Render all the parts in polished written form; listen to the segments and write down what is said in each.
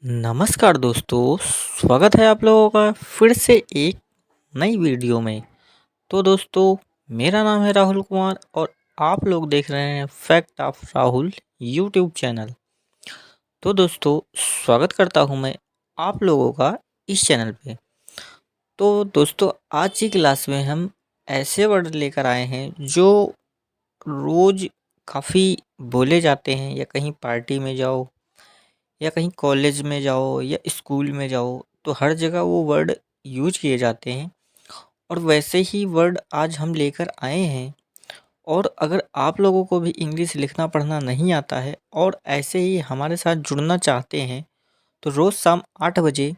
नमस्कार दोस्तों, स्वागत है आप लोगों का फिर से एक नई वीडियो में। तो दोस्तों, मेरा नाम है राहुल कुमार और आप लोग देख रहे हैं fact of Rahul YouTube channel. तो दोस्तों, स्वागत करता हूं मैं आप लोगों का इस चैनल पे। तो दोस्तों, आज की क्लास में हम ऐसे वर्ड लेकर आए हैं जो रोज़ काफ़ी बोले जाते हैं, या कहीं पार्टी में जाओ या कहीं कॉलेज में जाओ या स्कूल में जाओ तो हर जगह वो वर्ड यूज किए जाते हैं। और वैसे ही वर्ड आज हम लेकर आए हैं। और अगर आप लोगों को भी इंग्लिश लिखना पढ़ना नहीं आता है और ऐसे ही हमारे साथ जुड़ना चाहते हैं तो रोज़ शाम 8 बजे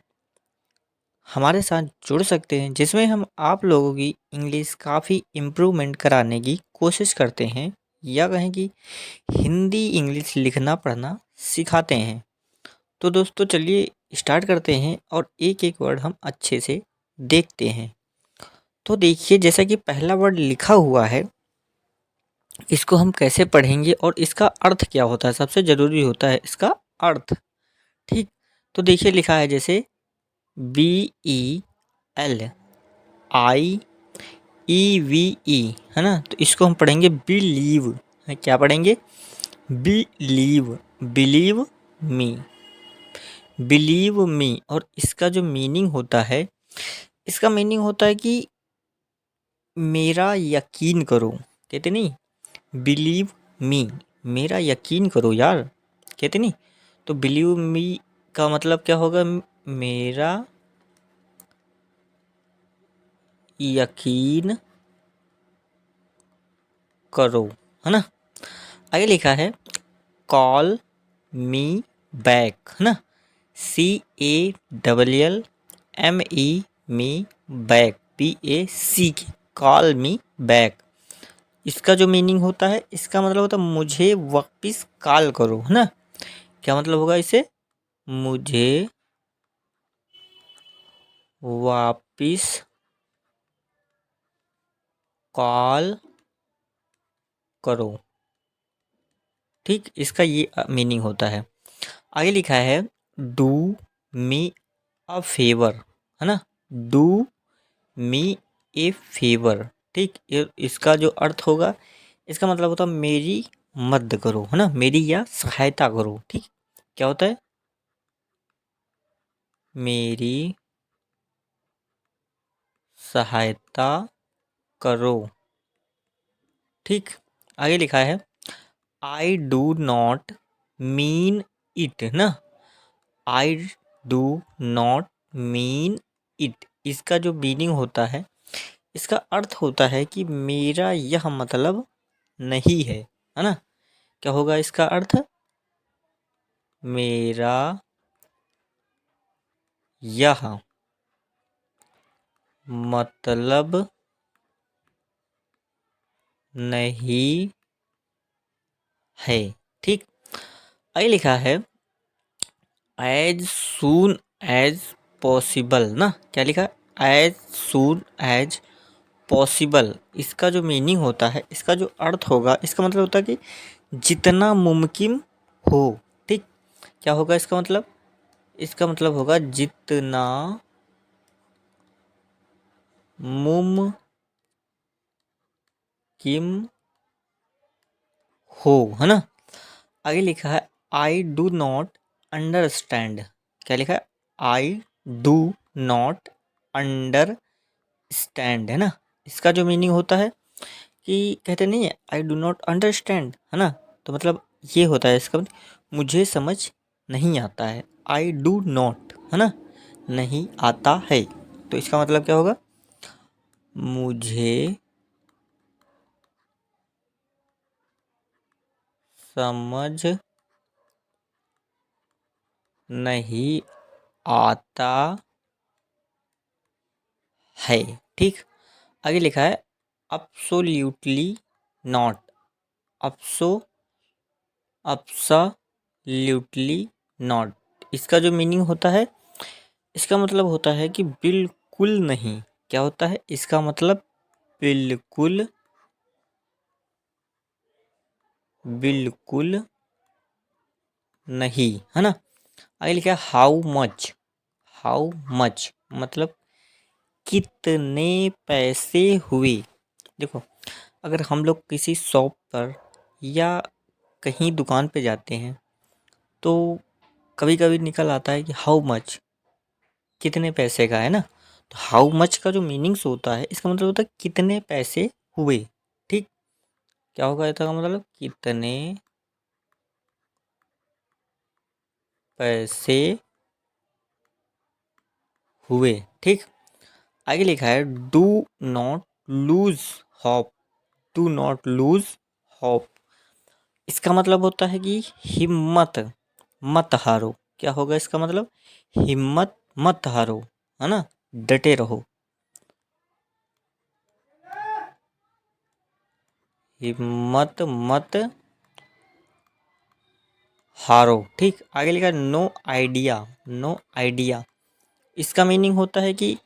हमारे साथ जुड़ सकते हैं, जिसमें हम आप लोगों की इंग्लिश काफ़ी इम्प्रूवमेंट कराने की कोशिश करते हैं, या कहें कि हिंदी इंग्लिश लिखना पढ़ना सिखाते हैं। तो दोस्तों, चलिए स्टार्ट करते हैं और एक एक वर्ड हम अच्छे से देखते हैं। तो देखिए, जैसा कि पहला वर्ड लिखा हुआ है, इसको हम कैसे पढ़ेंगे और इसका अर्थ क्या होता है, सबसे ज़रूरी होता है इसका अर्थ। ठीक, तो देखिए लिखा है जैसे BELIEVE, है ना। तो इसको हम पढ़ेंगे बिलीव, है क्या पढ़ेंगे? Believe, believe me, believe me. और इसका जो मीनिंग होता है, इसका मीनिंग होता है कि मेरा यकीन करो। कहते नहीं, बिलीव मी, मेरा यकीन करो यार, कहते नहीं। तो बिलीव मी का मतलब क्या होगा? मेरा यकीन करो, है ना। आगे लिखा है कॉल मी बैक, है ना। CALL me back, BACK, call me back. इसका जो मीनिंग होता है, इसका मतलब होता है मुझे वापिस कॉल करो, है ना। क्या मतलब होगा इसे? मुझे वापिस कॉल करो। ठीक, इसका ये मीनिंग होता है। आगे लिखा है डू मी अ फेवर, है ना। Do me A favour. ठीक, इसका जो अर्थ होगा, इसका मतलब होता है मेरी मदद करो, है ना, मेरी या सहायता करो। ठीक, क्या होता है? मेरी सहायता करो। ठीक, आगे लिखा है I do not mean it, ना। I do not mean it, इसका जो मीनिंग होता है, इसका अर्थ होता है कि मेरा यह मतलब नहीं है ना। क्या होगा इसका अर्थ? मेरा यह मतलब नहीं है। ठीक, आगे लिखा है एज सून एज पॉसिबल, ना। क्या लिखा है? As soon as possible. इसका जो मीनिंग होता है, इसका जो अर्थ होगा, इसका मतलब होता है कि जितना मुमकिन हो। ठीक, क्या होगा इसका मतलब? इसका मतलब होगा जितना मुमकिन हो, है ना। आगे लिखा है आई डू नॉट अंडरस्टैंड। क्या लिखा है? आई डू नॉट अंडरस्टैंड, है ना। इसका जो मीनिंग होता है कि कहते नहीं है आई डू नॉट अंडरस्टैंड, है ना। तो मतलब ये होता है इसका मतलब मुझे समझ नहीं आता है। आई डू नॉट, है ना, नहीं आता है। तो इसका मतलब क्या होगा? मुझे समझ नहीं आता है। ठीक, आगे लिखा है अब्सोल्युटली नॉट। अब्सो अब्सोल्युटली नॉट, इसका जो मीनिंग होता है, इसका मतलब होता है कि बिल्कुल नहीं। क्या होता है इसका मतलब? बिल्कुल, बिल्कुल नहीं, है ना। आगे लिखा है हाउ मच। हाउ मच मतलब कितने पैसे हुए। देखो, अगर हम लोग किसी शॉप पर या कहीं दुकान पे जाते हैं तो कभी कभी निकल आता है कि हाउ मच, कितने पैसे का, है ना। तो हाउ मच का जो मीनिंग्स होता है, इसका मतलब होता है कितने पैसे हुए। ठीक, क्या होगा इसका मतलब, कितने पैसे हुए। ठीक, आगे लिखा है do not lose hope. Do not lose hope, इसका मतलब होता है कि हिम्मत मत हारो। क्या होगा इसका मतलब, हिम्मत मत हारो, है ना, डटे रहो। हिम्मत मत हारो। ठीक, आगे लिखा है नो आइडिया। नो आइडिया, इसका मीनिंग होता है कि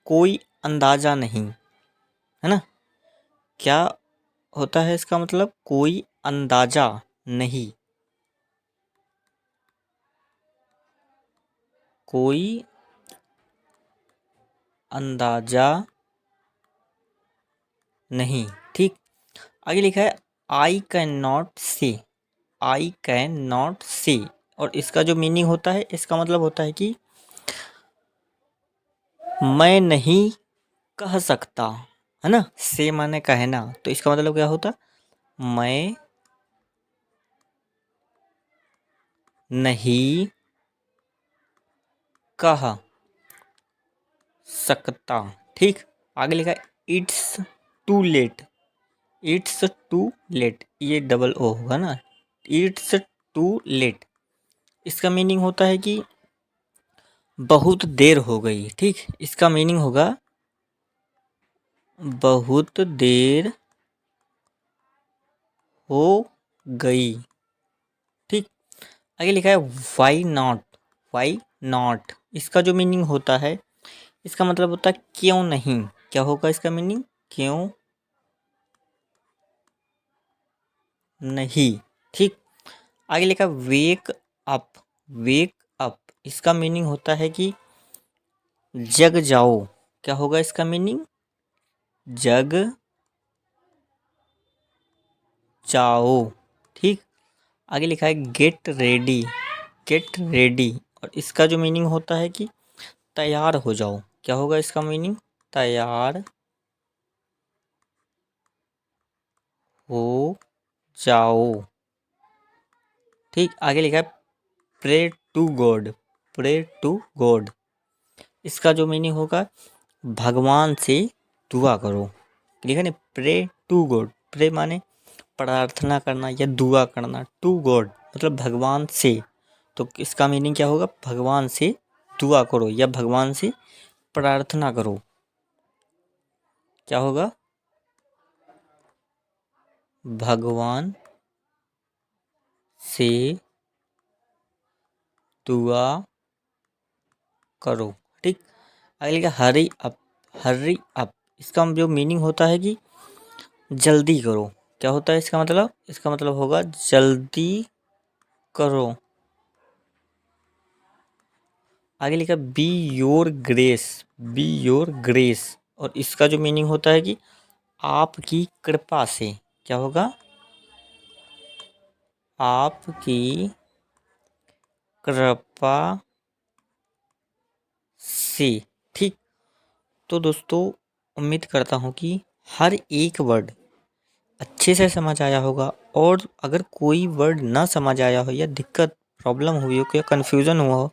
कोई अंदाजा नहीं, है ना। क्या होता है इसका मतलब, कोई अंदाजा नहीं। कोई अंदाजा नहीं। ठीक, आगे लिखा है आई कैन नॉट से। आई कैन नॉट से, और इसका जो मीनिंग होता है, इसका मतलब होता है कि मैं नहीं कह सकता, है ना। से माने कहना, तो इसका मतलब क्या होता, मैं नहीं कह सकता। ठीक, आगे लिखा है it's too late. It's too late, ये डबल ओ होगा ना। इट्स टू लेट, इसका मीनिंग होता है कि बहुत देर हो गई। ठीक, इसका मीनिंग होगा बहुत देर हो गई। ठीक, आगे लिखा है वाई नॉट। वाई नॉट, इसका जो मीनिंग होता है, इसका मतलब होता है क्यों नहीं। क्या होगा इसका मीनिंग, क्यों नहीं। ठीक, आगे लिखा वेक अप। वेक अप, इसका मीनिंग होता है कि जग जाओ। क्या होगा इसका मीनिंग, जग जाओ। ठीक, आगे लिखा है गेट रेडी। गेट रेडी, और इसका जो मीनिंग होता है कि तैयार हो जाओ। क्या होगा इसका मीनिंग, तैयार हो जाओ। ठीक, आगे लिखा है pray to God. Pray to God, इसका जो मीनिंग होगा भगवान से दुआ करो। लिखा नहीं, प्रे टू गॉड। प्रे माने प्रार्थना करना या दुआ करना, टू गॉड मतलब भगवान से। तो इसका मीनिंग क्या होगा, भगवान से दुआ करो या भगवान से प्रार्थना करो। क्या होगा, भगवान से दुआ करो। ठीक, अगले का हरी अप। हरी अप, इसका जो मीनिंग होता है कि जल्दी करो। क्या होता है इसका मतलब, इसका मतलब होगा जल्दी करो। आगे लिखा be your grace. Be your grace, और इसका जो मीनिंग होता है कि आपकी कृपा से। क्या होगा, आपकी कृपा से। ठीक, तो दोस्तों, उम्मीद करता हूँ कि हर एक वर्ड अच्छे से समझ आया होगा। और अगर कोई वर्ड ना समझ आया हो या दिक्कत प्रॉब्लम हुई हो या कन्फ्यूज़न हुआ हो,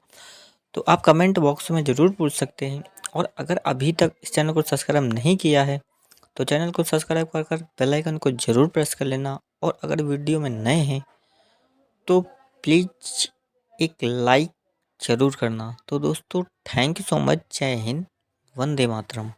तो आप कमेंट बॉक्स में ज़रूर पूछ सकते हैं। और अगर अभी तक इस चैनल को सब्सक्राइब नहीं किया है तो चैनल को सब्सक्राइब कर बेल आइकन को ज़रूर प्रेस कर लेना। और अगर वीडियो में नए हैं तो प्लीज़ एक लाइक ज़रूर करना। तो दोस्तों, थैंक यू सो मच। जय हिंद, वंदे मातरम।